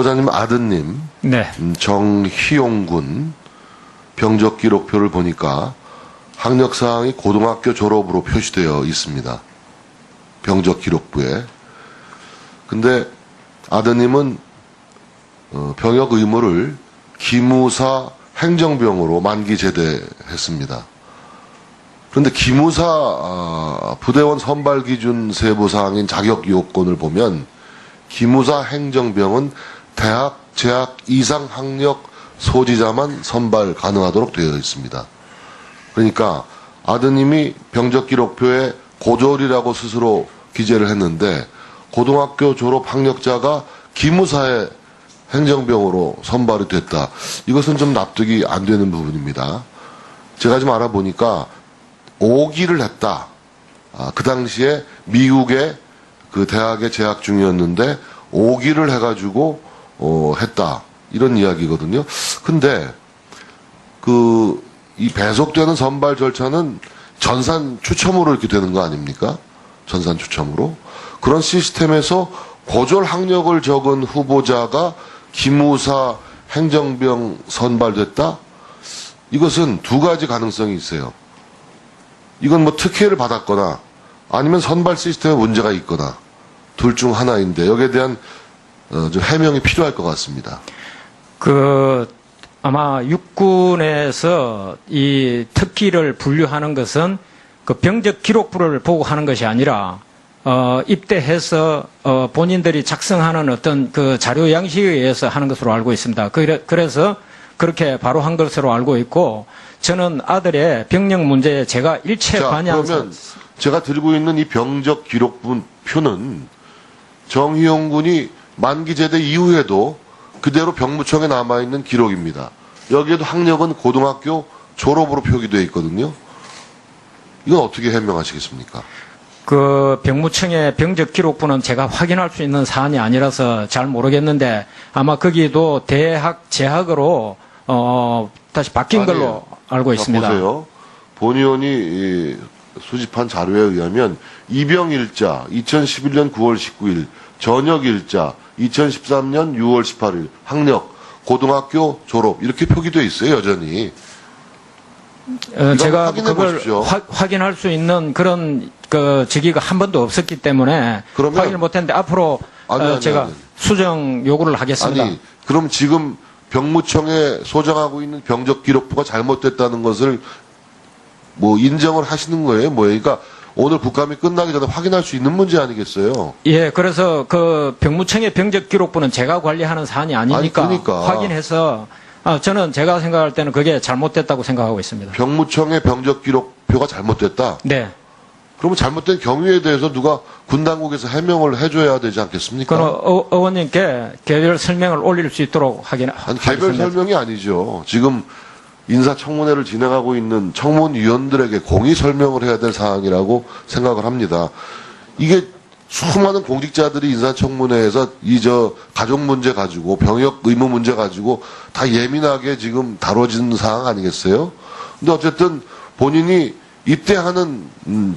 후보자님 아드님 네. 정희용 군 병적 기록표를 보니까 학력사항이 고등학교 졸업으로 표시되어 있습니다. 병적 기록부에. 근데 아드님은 병역 의무를 기무사 행정병으로 만기 제대했습니다. 그런데 기무사 부대원 선발 기준 세부 사항인 자격 요건을 보면 기무사 행정병은 대학 재학 이상 학력 소지자만 선발 가능하도록 되어 있습니다. 그러니까 아드님이 병적 기록표에 고졸이라고 스스로 기재를 했는데 고등학교 졸업 학력자가 기무사의 행정병으로 선발이 됐다. 이것은 좀 납득이 안 되는 부분입니다. 제가 좀 알아보니까 5기를 했다. 그 당시에 미국의 그 대학에 재학 중이었는데 5기를 해가지고 했다. 이런 이야기거든요. 근데 이 배속되는 선발 절차는 전산 추첨으로 이렇게 되는 거 아닙니까? 전산 추첨으로. 그런 시스템에서 고졸 학력을 적은 후보자가 기무사 행정병 선발됐다? 이것은 두 가지 가능성이 있어요. 이건 뭐 특혜를 받았거나 아니면 선발 시스템에 문제가 있거나 둘 중 하나인데 여기에 대한 좀 해명이 필요할 것 같습니다. 아마 육군에서 이 특기를 분류하는 것은 그 병적 기록부를 보고 하는 것이 아니라 입대해서 본인들이 작성하는 어떤 그 자료 양식에 의해서 하는 것으로 알고 있습니다. 그래서 그렇게 바로 한 것으로 알고 있고 저는 아들의 병력 문제에 제가 일체 관여한. 그러면 제가 들고 있는 이 병적 기록표는 정희용 군이 만기 제대 이후에도 그대로 병무청에 남아있는 기록입니다. 여기에도 학력은 고등학교 졸업으로 표기되어 있거든요. 이건 어떻게 해명하시겠습니까? 그 병무청의 병적 기록부는 제가 확인할 수 있는 사안이 아니라서 잘 모르겠는데 아마 거기도 대학 재학으로 다시 바뀐 걸로 알고 있습니다. 보세요. 본 의원이 수집한 자료에 의하면 입영일자 2011년 9월 19일 전역일자 2013년 6월 18일 학력 고등학교 졸업 이렇게 표기되어 있어요. 여전히. 제가 그걸 확인할 수 있는 그런 그 직위가 한 번도 없었기 때문에 확인을 못했는데 앞으로 제가 수정 요구를 하겠습니다. 아니 그럼 지금 병무청에 소장하고 있는 병적 기록부가 잘못됐다는 것을 뭐 인정을 하시는 거예요? 뭐예요? 그러니까 오늘 국감이 끝나기 전에 확인할 수 있는 문제 아니겠어요? 예, 그래서 그 병무청의 병적 기록부는 제가 관리하는 사안이 아니니까 그러니까. 확인해서 저는 제가 생각할 때는 그게 잘못됐다고 생각하고 있습니다. 병무청의 병적 기록표가 잘못됐다? 네. 그러면 잘못된 경위에 대해서 누가 군 당국에서 해명을 해줘야 되지 않겠습니까? 그럼 의원님께 개별 설명을 올릴 수 있도록 하겠습니다. 개별 설명이 아니죠. 지금 인사청문회를 진행하고 있는 청문위원들에게 공의 설명을 해야 될 사항이라고 생각을 합니다. 이게 수많은 공직자들이 인사청문회에서 가족 문제 가지고 병역 의무 문제 가지고 다 예민하게 지금 다뤄지는 사항 아니겠어요? 근데 어쨌든 본인이 입대하는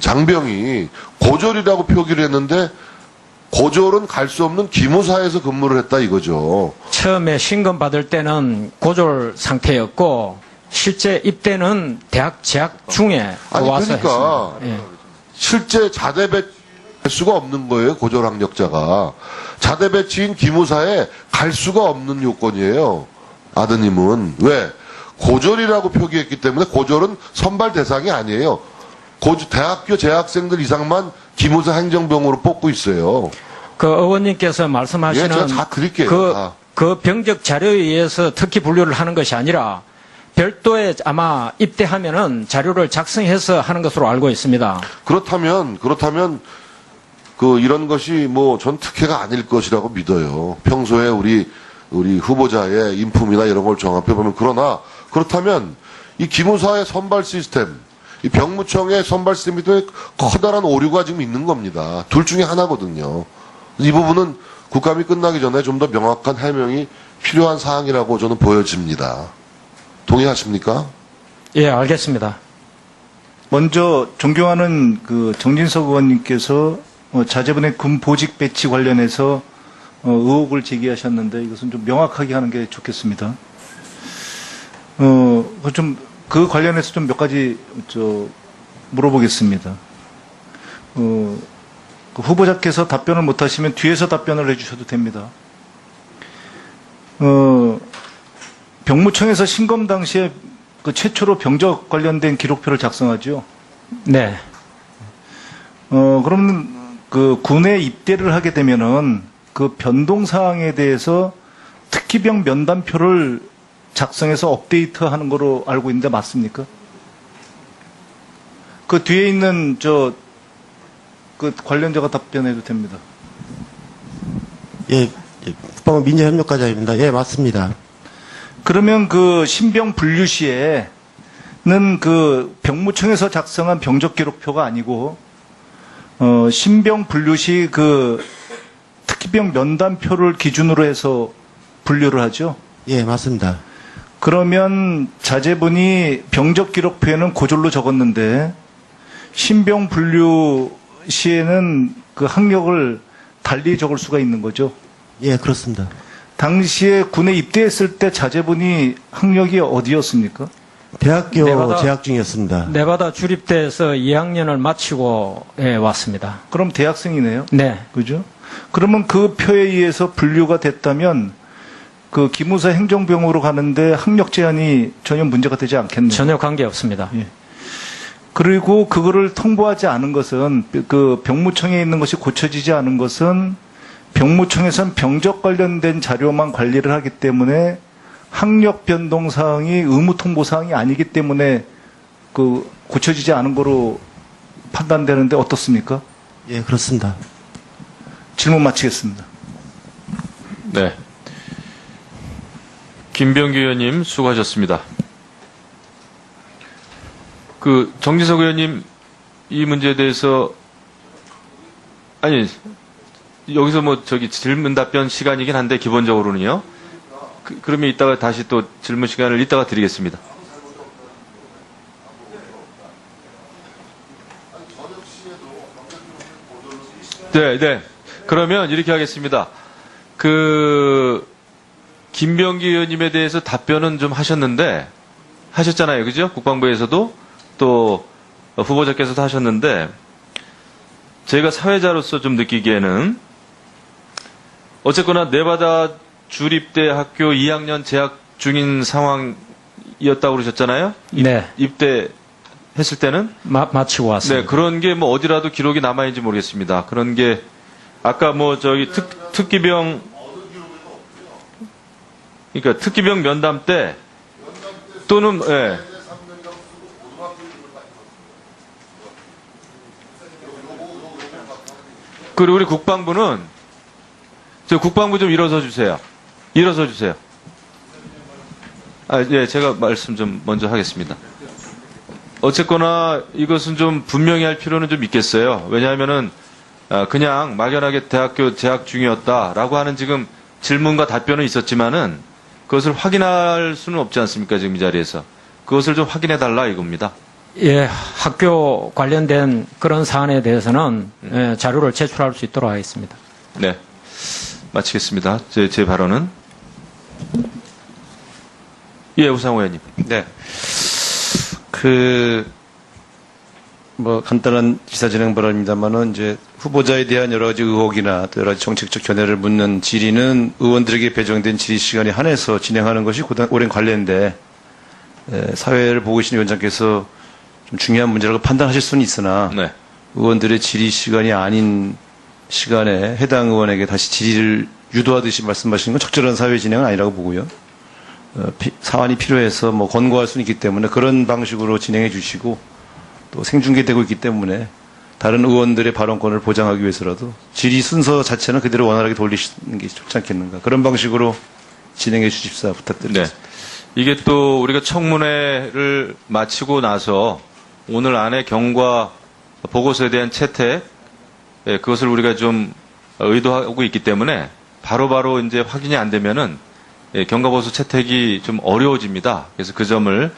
장병이 고졸이라고 표기를 했는데 고졸은 갈 수 없는 기무사에서 근무를 했다 이거죠. 처음에 신검 받을 때는 고졸 상태였고 실제 입대는 대학 재학 중에 와서 그러니까 했습니다. 예. 실제 자대 배치할 수가 없는 거예요. 고졸 학력자가. 자대 배치인 기무사에 갈 수가 없는 요건이에요. 아드님은. 왜? 고졸이라고 표기했기 때문에 고졸은 선발 대상이 아니에요. 대학교 재학생들 이상만 기무사 행정병으로 뽑고 있어요. 그 의원님께서 말씀하시는 제가 다 드릴게요. 그 병적 자료에 의해서 특히 분류를 하는 것이 아니라 별도의 아마 입대하면은 자료를 작성해서 하는 것으로 알고 있습니다. 그렇다면 이런 것이 전 특혜가 아닐 것이라고 믿어요. 평소에 우리 후보자의 인품이나 이런 걸 종합해 보면 그렇다면 이 기무사의 선발 시스템, 이 병무청의 선발 시스템에 커다란 오류가 지금 있는 겁니다. 둘 중에 하나거든요. 이 부분은 국감이 끝나기 전에 좀 더 명확한 해명이 필요한 사항이라고 저는 보여집니다. 동의하십니까? 예, 알겠습니다. 먼저 존경하는 정진석 의원님께서 자제분의 군 보직 배치 관련해서 의혹을 제기하셨는데 이것은 좀 명확하게 하는 게 좋겠습니다. 그 관련해서 좀 몇 가지 물어보겠습니다. 그 후보자께서 답변을 못하시면 뒤에서 답변을 해주셔도 됩니다. 병무청에서 신검 당시에 그 최초로 병적 관련된 기록표를 작성하죠. 네. 그러면 그 군에 입대를 하게 되면은 그 변동 사항에 대해서 특기병 면담표를 작성해서 업데이트하는 거로 알고 있는데 맞습니까? 그 뒤에 있는 그 관련자가 답변해도 됩니다. 예, 국방부 민주협력과장입니다. 예, 맞습니다. 그러면 그 신병 분류 시에는 그 병무청에서 작성한 병적 기록표가 아니고 신병 분류 시 그 특기병 면담표를 기준으로 해서 분류를 하죠. 예, 맞습니다. 그러면 자제분이 병적 기록표에는 고졸로 적었는데 신병 분류 시에는 그 학력을 달리 적을 수가 있는 거죠. 예, 그렇습니다. 당시에 군에 입대했을 때 자제분이 학력이 어디였습니까? 대학교 네바다- 재학 중이었습니다. 네바다 주립대에서 2학년을 마치고 왔습니다. 그럼 대학생이네요. 네. 그죠? 그러면 그 표에 의해서 분류가 됐다면 그 기무사 행정병으로 가는데 학력 제한이 전혀 문제가 되지 않겠네요. 전혀 관계 없습니다. 예. 그리고 그거를 통보하지 않은 것은 그 병무청에 있는 것이 고쳐지지 않은 것은 병무청에선 병적 관련된 자료만 관리를 하기 때문에 학력 변동 사항이 의무 통보 사항이 아니기 때문에 그 고쳐지지 않은 거로 판단되는데 어떻습니까? 예, 그렇습니다. 질문 마치겠습니다. 네. 김병기 의원님 수고하셨습니다. 그 정진석 의원님 이 문제에 대해서 아니 여기서 뭐 질문 답변 시간이긴 한데 기본적으로는요. 그러면 이따가 다시 또 질문 시간을 이따가 드리겠습니다. 네, 네. 그러면 이렇게 하겠습니다. 김병기 의원님에 대해서 답변은 좀 하셨잖아요. 그죠? 국방부에서도 또 후보자께서도 하셨는데 저희가 사회자로서 좀 느끼기에는 어쨌거나 네바다 주립대 학교 2학년 재학 중인 상황이었다고 그러셨잖아요. 네. 입대했을 때는 마치고 왔습니다. 네, 그런 게 뭐 어디라도 기록이 남아있는지 모르겠습니다. 그런 게 아까 특기병 그러니까 특기병 면담 때 또는 예. 그리고 우리 국방부는 국방부 좀 일어서 주세요. 예, 제가 말씀 좀 먼저 하겠습니다. 어쨌거나 이것은 좀 분명히 할 필요는 좀 있겠어요. 왜냐하면은 그냥 막연하게 대학교 재학 중이었다라고 하는 지금 질문과 답변은 있었지만은 그것을 확인할 수는 없지 않습니까? 지금 이 자리에서. 그것을 좀 확인해 달라 이겁니다. 예, 학교 관련된 그런 사안에 대해서는 자료를 제출할 수 있도록 하겠습니다. 네. 마치겠습니다. 제 발언은. 예, 우상호 의원님. 네. 간단한 기사진행 발언입니다만은, 이제, 후보자에 대한 여러 가지 의혹이나 또 여러 가지 정책적 견해를 묻는 질의는 의원들에게 배정된 질의 시간에 한해서 진행하는 것이 오랜 관례인데, 사회를 보고 계신 위원장께서 좀 중요한 문제라고 판단하실 수는 있으나, 네. 의원들의 질의 시간이 아닌 시간에 해당 의원에게 다시 질의를 유도하듯이 말씀하시는 건 적절한 사회 진행은 아니라고 보고요. 사안이 필요해서 권고할 수는 있기 때문에 그런 방식으로 진행해 주시고 또 생중계되고 있기 때문에 다른 의원들의 발언권을 보장하기 위해서라도 질의 순서 자체는 그대로 원활하게 돌리시는 게 좋지 않겠는가. 그런 방식으로 진행해 주십사 부탁드립니다. 네. 이게 또 우리가 청문회를 마치고 나서 오늘 안에 경과 보고서에 대한 채택, 그것을 우리가 좀 의도하고 있기 때문에 바로바로 이제 확인이 안 되면은 경과보고서 채택이 좀 어려워집니다. 그래서 그 점을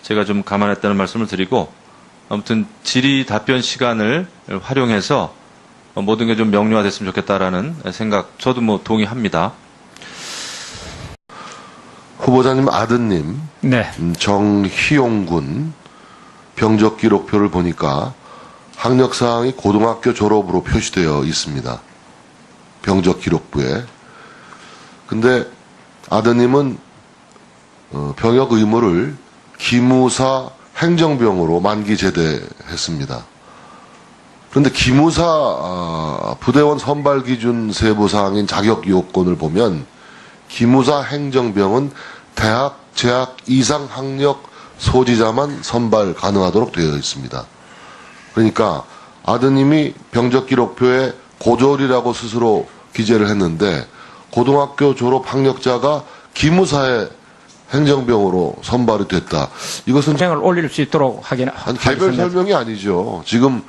제가 좀 감안했다는 말씀을 드리고 아무튼 질의 답변 시간을 활용해서 모든 게 좀 명료화됐으면 좋겠다라는 생각, 저도 뭐 동의합니다. 후보자님 아드님 네. 정희용 군 병적 기록표를 보니까 학력 사항이 고등학교 졸업으로 표시되어 있습니다. 병적 기록부에. 근데 아드님은 병역 의무를 기무사 행정병으로 만기 제대했습니다. 그런데 기무사 부대원 선발 기준 세부 사항인 자격 요건을 보면 기무사 행정병은 대학 재학 이상 학력 소지자만 선발 가능하도록 되어 있습니다. 그러니까 아드님이 병적 기록표에 고졸이라고 스스로 기재를 했는데 고등학교 졸업 학력자가 기무사의 행정병으로 선발이 됐다. 이것은 정을 올릴 수 있도록 개별 하겠습니다. 설명이 아니죠. 지금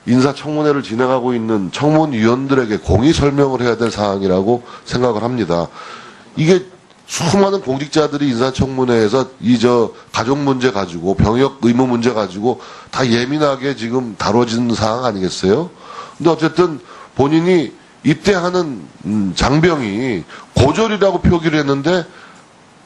인사청문회를 진행하고 있는 청문위원들에게 공의 설명을 해야 될 사항이라고 생각을 합니다. 이게 수많은 공직자들이 인사청문회에서 가족 문제 가지고 병역 의무 문제 가지고 다 예민하게 지금 다뤄지는 사항 아니겠어요? 근데 어쨌든 본인이 입대하는 장병이 고졸이라고 표기를 했는데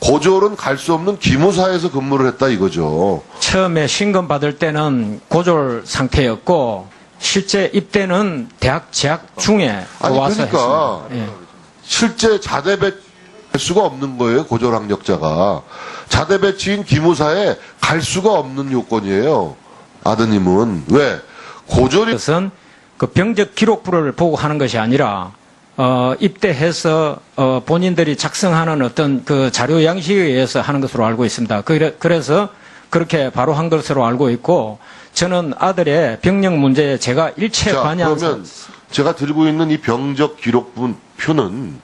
고졸은 갈 수 없는 기무사에서 근무를 했다 이거죠. 처음에 신검 받을 때는 고졸 상태였고 실제 입대는 대학 재학 중에 아니 와서 그러니까 했습니다. 예. 실제 자대 배치할 수가 없는 거예요. 고졸 학력자가. 자대 배치인 기무사에 갈 수가 없는 요건이에요. 아드님은. 왜? 고졸이 그것은 그 병적 기록부를 보고 하는 것이 아니라 입대해서 본인들이 작성하는 어떤 그 자료 양식에 의해서 하는 것으로 알고 있습니다. 그래서 그렇게 바로 한 것으로 알고 있고 저는 아들의 병력 문제에 제가 일체 자, 관여한 그러면 제가 들고 있는 이 병적 기록부표는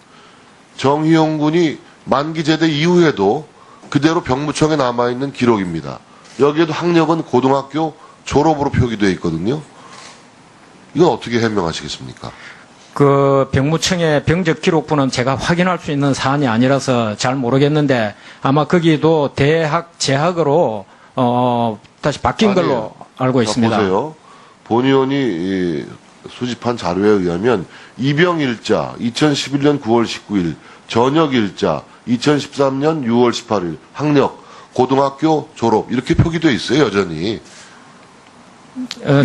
정희용 군이 만기 제대 이후에도 그대로 병무청에 남아있는 기록입니다. 여기에도 학력은 고등학교 졸업으로 표기되어 있거든요. 이건 어떻게 해명하시겠습니까? 그 병무청의 병적 기록부는 제가 확인할 수 있는 사안이 아니라서 잘 모르겠는데 아마 거기도 대학 재학으로 다시 바뀐 아니에요. 걸로 알고 있습니다. 보세요. 본 의원이 수집한 자료에 의하면 입영일자 2011년 9월 19일, 전역일자 2013년 6월 18일, 학력 고등학교 졸업 이렇게 표기되어 있어요. 여전히.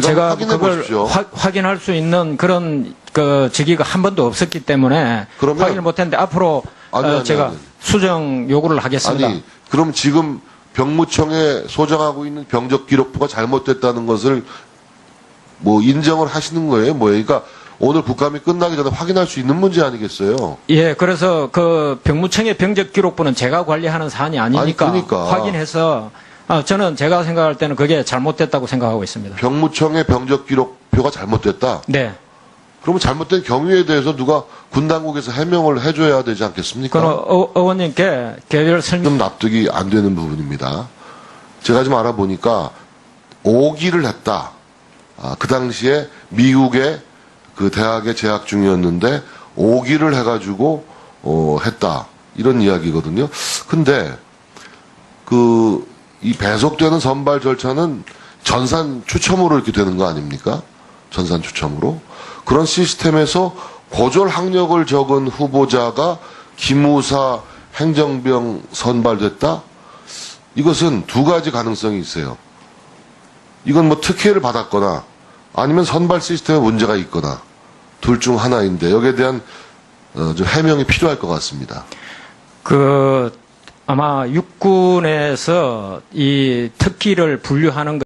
제가 확인해 그걸 보십시오. 확인할 수 있는 그런 그 직위가 한 번도 없었기 때문에 그러면- 확인을 못했는데 앞으로 아니, 제가 아니. 수정 요구를 하겠습니다. 아니, 그럼 지금 병무청에 소장하고 있는 병적 기록부가 잘못됐다는 것을 뭐 인정을 하시는 거예요? 뭐예요? 그러니까 오늘 국감이 끝나기 전에 확인할 수 있는 문제 아니겠어요? 예, 그래서 그 병무청의 병적 기록부는 제가 관리하는 사안이 아니니까 아니, 그러니까. 확인해서 저는 제가 생각할 때는 그게 잘못됐다고 생각하고 있습니다. 병무청의 병적 기록표가 잘못됐다? 네. 그러면 잘못된 경위에 대해서 누가 군 당국에서 해명을 해줘야 되지 않겠습니까? 그럼 의원님께 개별 설명 좀 납득이 안 되는 부분입니다. 제가 좀 알아보니까 오기를 했다. 그 당시에 미국의 그 대학에 재학 중이었는데 오기를 해가지고 했다. 이런 이야기거든요. 근데 이 배속되는 선발 절차는 전산 추첨으로 이렇게 되는 거 아닙니까? 전산 추첨으로. 그런 시스템에서 고졸 학력을 적은 후보자가 기무사 행정병 선발됐다? 이것은 두 가지 가능성이 있어요. 이건 뭐 특혜를 받았거나 아니면 선발 시스템에 문제가 있거나 둘 중 하나인데 여기에 대한 좀 해명이 필요할 것 같습니다. 아마 육군에서 이 특기를 분류하는